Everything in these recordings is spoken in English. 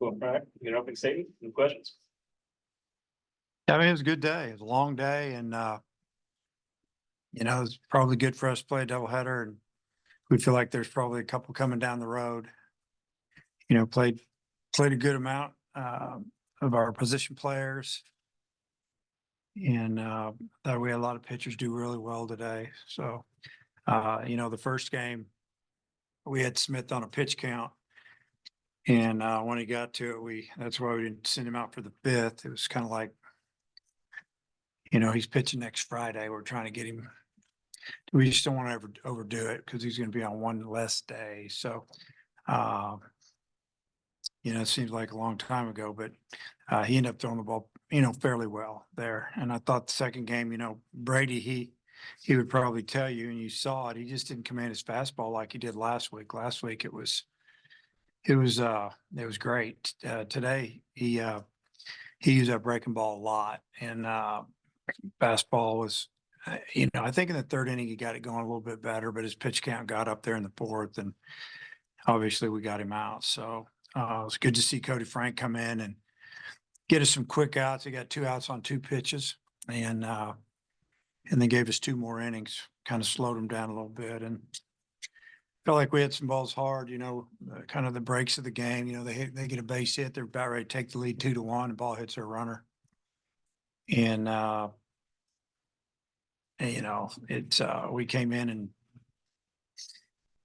Well, Frank, you opening statement, any questions? I mean, it was a good day. It was a long day and, it's probably good for us to play a doubleheader, and we feel like there's probably a couple coming down the road. Played a good amount, of our position players. And, thought we had a lot of pitchers do really well today. So, the first game, we had Smith on a pitch count. And, when he got to it, that's why we didn't send him out for the fifth. It was kind of like, he's pitching next Friday. We're trying to get him. We just don't want to ever overdo it because he's going to be on one less day. So, it seems like a long time ago, but he ended up throwing the ball, fairly well there. And I thought the second game, Brady, he would probably tell you, and you saw it, he just didn't command his fastball like he did last week. Last week it was great. Today he used that breaking ball a lot, and fastball was, I think in the third inning he got it going a little bit better, but his pitch count got up there in the fourth, and obviously we got him out. So it was good to see Cody Frank come in and get us some quick outs. He got 2 outs on 2 pitches, and then gave us 2 more innings, kind of slowed him down a little bit, and felt like we had some balls hard, kind of the breaks of the game. They get a base hit, they're about ready to take the lead 2-1, the ball hits their runner. And, we came in and,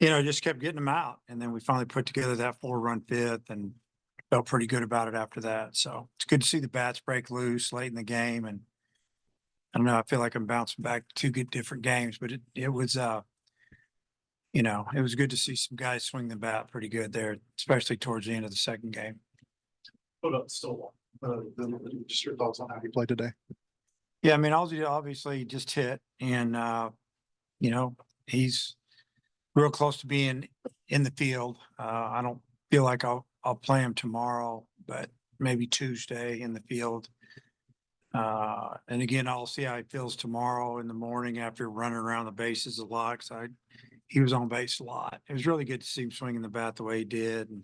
just kept getting them out. And then we finally put together that 4-run fifth and felt pretty good about it after that. So it's good to see the bats break loose late in the game. And I don't know, I feel like I'm bouncing back to 2 good different games, but it was, it was good to see some guys swing the bat pretty good there, especially towards the end of the second game. What about Stillwell? Just your thoughts on how he played today. Yeah, I mean, obviously just hit, and he's real close to being in the field. I don't feel like I'll play him tomorrow, but maybe Tuesday in the field. And again, I'll see how he feels tomorrow in the morning after running around the bases a lot. He was on base a lot. It was really good to see him swinging the bat the way he did. And,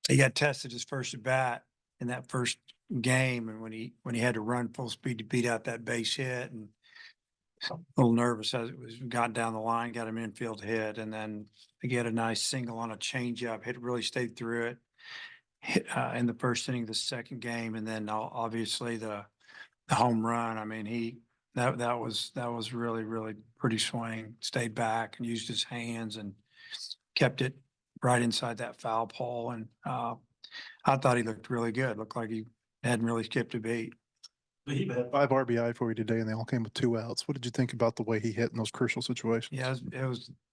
he got tested his first at bat in that first game. And when he had to run full speed to beat out that base hit, and a little nervous as it was got down the line, got him infield hit. And then he had a nice single on a changeup, really stayed through it in the first inning of the second game. And then obviously the home run. I mean, that was really, really pretty swing, stayed back and used his hands and kept it right inside that foul pole. And I thought he looked really good. Looked like he hadn't really skipped a beat. He had 5 RBI for you today, and they all came with 2 outs. What did you think about the way he hit in those crucial situations? Yeah,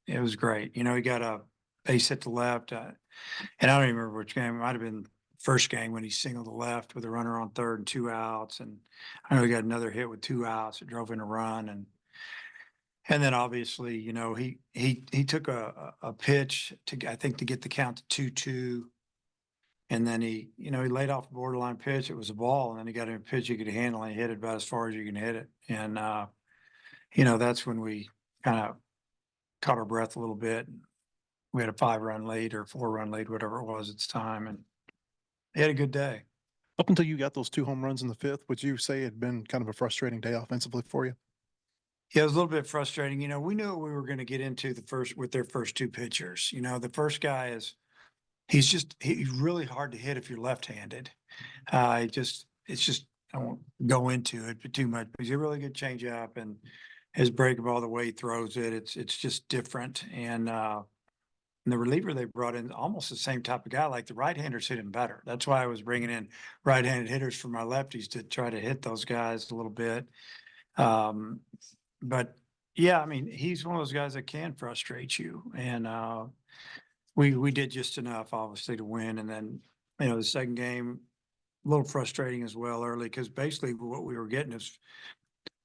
it was great. He got a base hit to left, and I don't even remember which game. It might have been first game when he singled to left with a runner on third and 2 outs. And I know he got another hit with 2 outs. It drove in a run. And then obviously, he took a pitch I think to get the count to 2-2. And then he laid off a borderline pitch. It was a ball. And then he got a pitch he could handle, and he hit it about as far as you can hit it. And, that's when we kind of caught our breath a little bit. We had a 5-run lead or 4-run lead, whatever it was at the time. And he had a good day. Up until you got those 2 home runs in the 5th, would you say it had been kind of a frustrating day offensively for you? Yeah, it was a little bit frustrating. We knew what we were going to get into with their first 2 pitchers. The first guy he's really hard to hit if you're left-handed. I won't go into it too much, but he's a really good changeup, and his breaking ball, the way he throws it, it's just different. And the reliever they brought in, almost the same type of guy. Like the right-handers hit him better. That's why I was bringing in right-handed hitters for my lefties to try to hit those guys a little bit. But yeah, I mean, he's one of those guys that can frustrate you. And we did just enough, obviously, to win. And then, the second game, a little frustrating as well early, because basically what we were getting is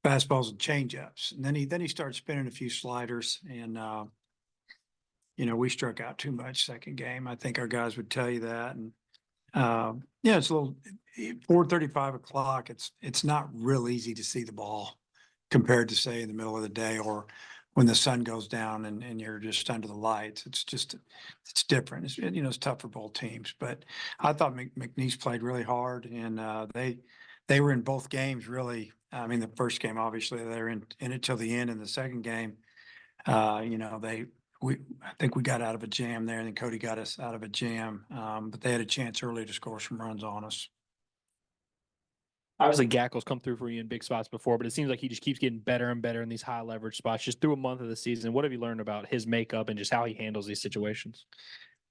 fastballs and changeups. And then he started spinning a few sliders, and we struck out too much second game. I think our guys would tell you that. And it's a little 4:35 o'clock. It's not real easy to see the ball compared to, say, in the middle of the day or when the sun goes down and you're just under the lights. It's different. It's tough for both teams, but I thought McNeese played really hard and they were in both games really. I mean, the first game, obviously they were in it till the end. In the second game, I think we got out of a jam there and then Cody got us out of a jam. But they had a chance early to score some runs on us. Obviously, Gackel's come through for you in big spots before, but it seems like he just keeps getting better and better in these high leverage spots just through a month of the season. What have you learned about his makeup and just how he handles these situations?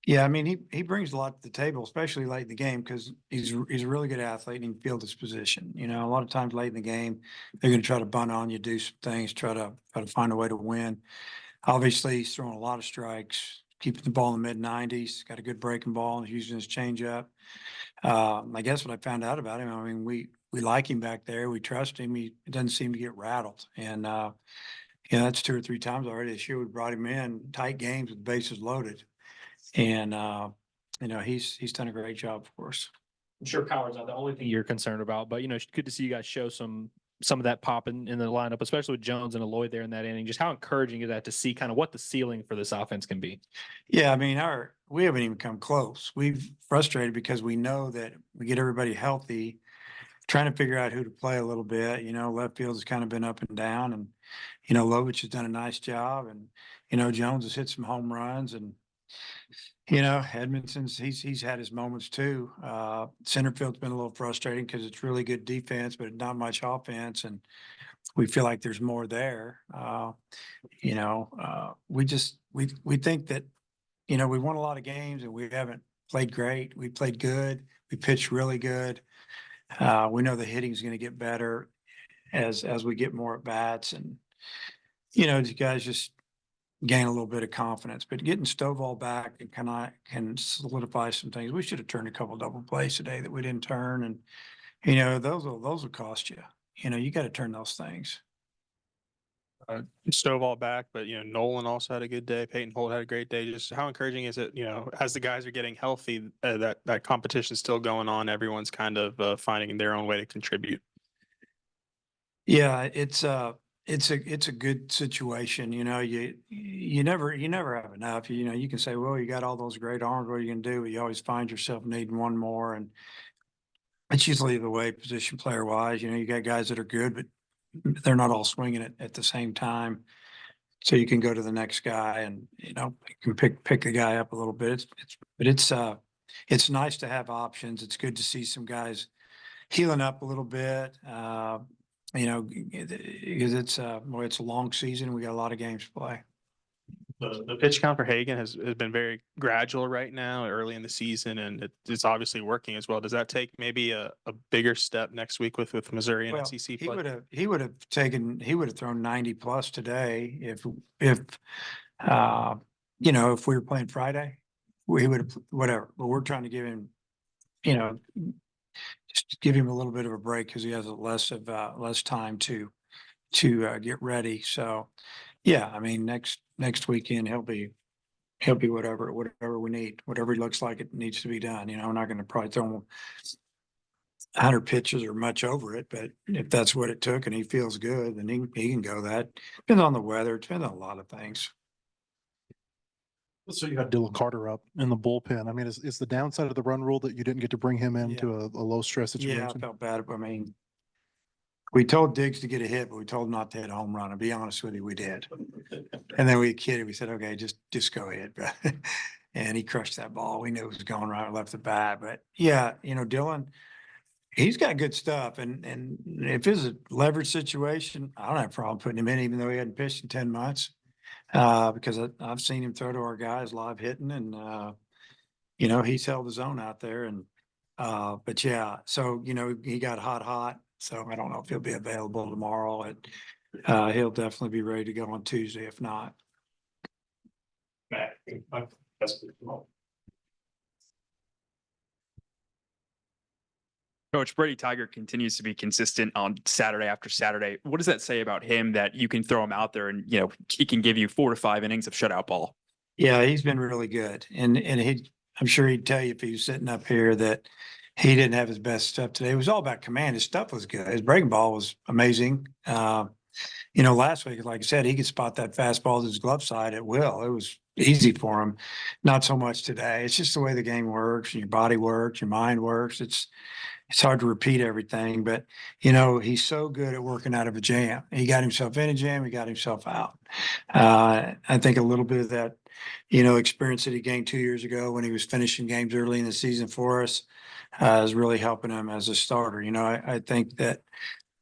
Yeah, I mean, he brings a lot to the table, especially late in the game, because he's a really good athlete and he can field his position. A lot of times late in the game, they're going to try to bunt on you, do some things, try to find a way to win. Obviously, he's throwing a lot of strikes, keeping the ball in the mid-90s, got a good breaking ball, he's using his changeup. I guess what I found out about him, I mean, we like him back there. We trust him. He doesn't seem to get rattled. And, that's 2 or 3 times already this year. We brought him in tight games with bases loaded. And, he's done a great job for us. I'm sure power's not the only thing you're concerned about, but it's good to see you guys show some of that pop in the lineup, especially with Jones and Lloyd there in that inning. Just how encouraging is that to see kind of what the ceiling for this offense can be? Yeah, I mean, we haven't even come close. We've frustrated because we know that we get everybody healthy, trying to figure out who to play a little bit. Left field has kind of been up and down, and Lovich has done a nice job, and Jones has hit some home runs, and Edmondson's he's had his moments too. Center field's been a little frustrating because it's really good defense, but not much offense, and we feel like there's more there. We think that we won a lot of games and we haven't played great. We played good. We pitched really good. We know the hitting's going to get better as we get more at bats, and these guys just gain a little bit of confidence. But getting Stovall back and can solidify some things. We should have turned a couple double plays today that we didn't turn, and those will cost you. You got to turn those things. Stovall back, but Nolan also had a good day. Peyton Holt had a great day. Just how encouraging is it? As the guys are getting healthy, that competition is still going on. Everyone's kind of finding their own way to contribute. Yeah, it's a good situation. You never have enough. You can say, well, you got all those great arms. What are you going to do? But you always find yourself needing one more, and it's usually the way position player wise. You got guys that are good, but they're not all swinging it at the same time. So you can go to the next guy and, you can pick the guy up a little bit. It's nice to have options. It's good to see some guys healing up a little bit. Because it's a long season. We got a lot of games to play. The pitch count for Hagan has been very gradual right now, early in the season, and it's obviously working as well. Does that take maybe a bigger step next week with Missouri and Well, SEC he play? would have thrown 90 plus today if if we were playing Friday, he would have whatever. But we're trying to give him, just give him a little bit of a break because he has less time to get ready. So yeah, I mean next weekend he'll be whatever we need, whatever he looks like it needs to be done. We're not going to probably throw him 100 pitches or much over it, but if that's what it took and he feels good, then he can go. That depends on the weather. It depends on a lot of things. So you had Dylan Carter up in the bullpen. I mean, is the downside of the run rule that you didn't get to bring him into a low stress situation? Yeah, I felt bad. I mean, we told Diggs to get a hit, but we told him not to hit a home run. I'll be honest with you, we did. And then we kidded. We said, okay, just go ahead. And he crushed that ball. We knew it was going right, left the bat. But yeah, Dylan, he's got good stuff. And if it's a leverage situation, I don't have a problem putting him in, even though he hadn't pitched in 10 months. Because I've seen him throw to our guys live hitting, and he's held his own out there. And but yeah, so he got hot. So I don't know if he'll be available tomorrow. He'll definitely be ready to go on Tuesday, if not. That's good. Coach, Brady Tiger continues to be consistent on Saturday after Saturday. What does that say about him that you can throw him out there and, he can give you 4 to 5 innings of shutout ball? Yeah, he's been really good. And I'm sure he'd tell you if he was sitting up here that he didn't have his best stuff today. It was all about command. His stuff was good. His breaking ball was amazing. last week, like I said, he could spot that fastball to his glove side at will. It was easy for him. Not so much today. It's just the way the game works, and your body works, your mind works. It's hard to repeat everything, but he's so good at working out of a jam. He got himself in a jam, he got himself out. I think a little bit of that, experience that he gained 2 years ago when he was finishing games early in the season for us is really helping him as a starter. I think that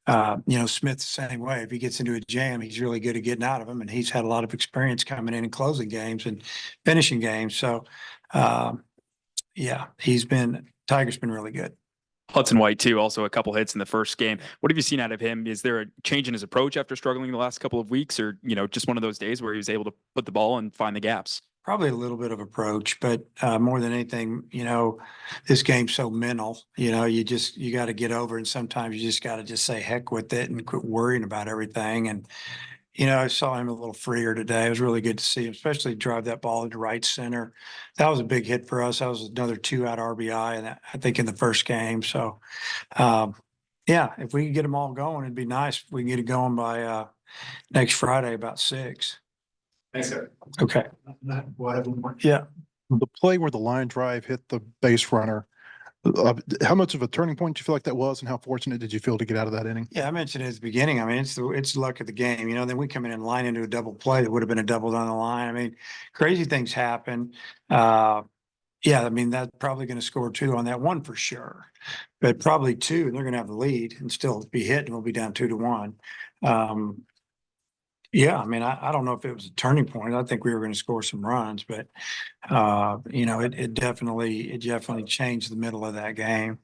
Smith's the same way. If he gets into a jam, he's really good at getting out of them, and he's had a lot of experience coming in and closing games and finishing games. So, Tiger's been really good. Hudson White too, also a couple hits in the first game. What have you seen out of him? Is there a change in his approach after struggling the last couple of weeks, or just one of those days where he was able to put the ball and find the gaps? Probably a little bit of approach, but more than anything, this game's so mental. You got to get over, and sometimes you just got to just say heck with it and quit worrying about everything. And I saw him a little freer today. It was really good to see him, especially drive that ball into right center. That was a big hit for us. That was another 2-out RBI, and I think in the first game. So, if we could get them all going, it'd be nice if we can get it going by next Friday about 6. Thanks, sir. Okay. Well, I have one more. Yeah. The play where the line drive hit the base runner, how much of a turning point do you feel like that was, and how fortunate did you feel to get out of that inning? Yeah, I mentioned it at the beginning. I mean, it's the luck of the game. Then we come in and line into a double play that would have been a double down the line. I mean, crazy things happen. That's probably going to score 2 on that one for sure, but probably 2, and they're going to have the lead and still be hit, and we'll be down 2-1. I don't know if it was a turning point. I think we were going to score some runs, but it definitely changed the middle of that game.